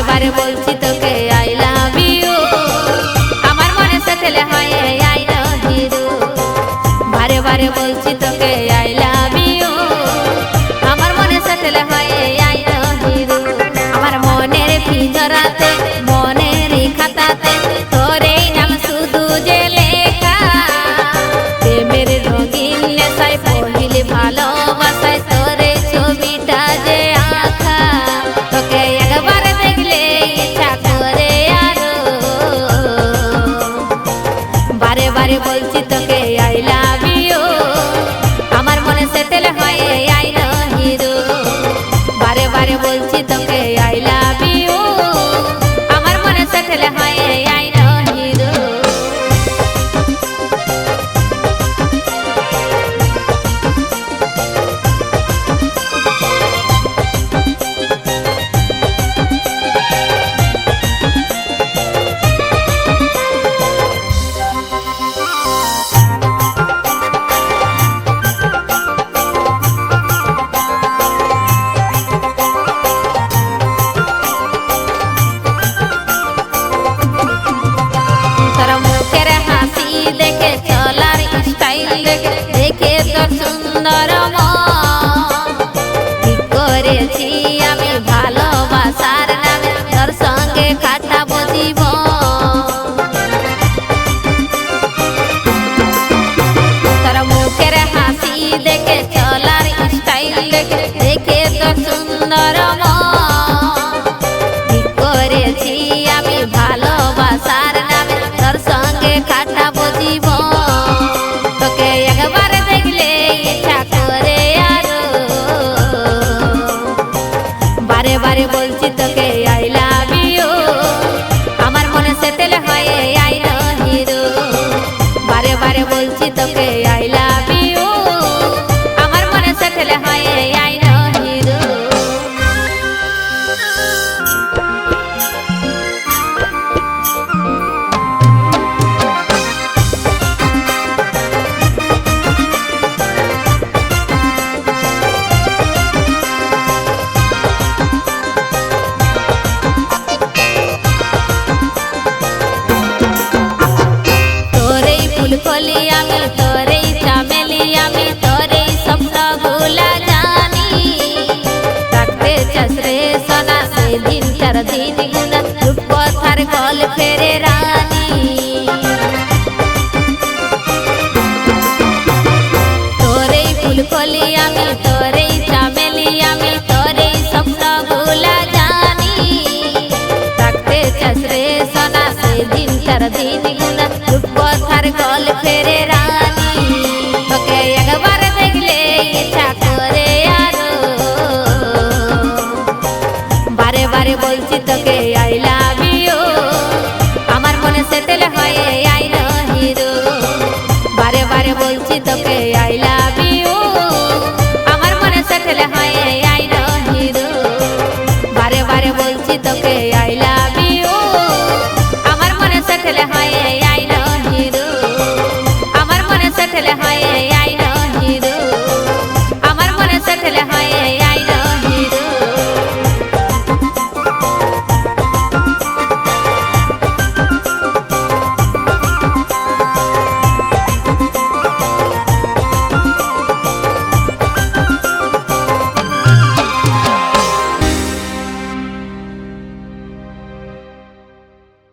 বারে বলছি তোকে আই লাভ ইউ, আমার মনে সেটেল হয়ে আই লাভ ইউ। বারে বারে বলছি তোকে আই লাভ ইউ, আমার মনে সেটেল হয়ে আই লাভ ইউ। আমার মনের পিঞ্জরাতে মনের খাতাতে তোরই নাম শুধু যে লেখা, প্রেমের রঙিন নেশায় পড়িলে ভালোবাসায় তোরে ছবিটা যে আঁকা। তোকে একবার দেখলে ইচ্ছা করে আরো, বারে বারে বলছি তোকে আই লাভ ইউ, আমার মনে সেটেল হয়ে আই লাভ ইউ। বারে বারে বলছি তোকে আই লাভ ইউ, আমার মনে সেটেল হয়ে আই লাভ ইউ। দেখে তোর সুন্দর ঠিক করেছি আমি ভালোবাসার নামে তোর সঙ্গে কাটাবো জীবন। তোর মুখের হাসি দেখে চলার স্টাইল দেখে তোর সুন্দর ঠিক করেছি আমি ভালোবাসার নামে তোর সঙ্গে কাটাবো জীবন। তোকে একবার দেখলে ইচ্ছা করে আরো, বারে বারে বলছি তোকে আই লাভ ইউ, আমার মনে সেটেল হয়ে আই লাভ ইউ। বারে বারে বলছি তোকে আই লাভ ইউ, আমার মনে সেটেল হয়ে আই লাভ ইউ। ফুলকলি আমি তোরেই চামেলি আমি তোরেই স্বপ্নগুলা জানি, থাকতে চাস রে সোনা সেদিন চার দিন গুনা রূপকথার গল্পের রানী। তোরেই ফুলকলি আমি তোরেই চামেলি আমি তোরেই স্বপ্নগুলা জানি, থাকতে চাস রে সোনা সেদিন চার দিন গুনা রূপকথার গল্পের রানী। তোকে একবার দেখলে ইচ্ছা করে আরো, বারে বারে বলছি তোকে আই লাভ ইউ, আমার মনে সেটেল হয়ে আই লাভ ইউ। বারে বারে বলছি তোকে আই লাভ ইউ, আমার মনে সেটেল হয়ে আই লাভ ইউ। বারে বারে বলছি তোকে আই লাভ ইউ, আমার মনে সেটেল হয়ে আই লাভ ইউ। আমার মনে সেটেল হয়ে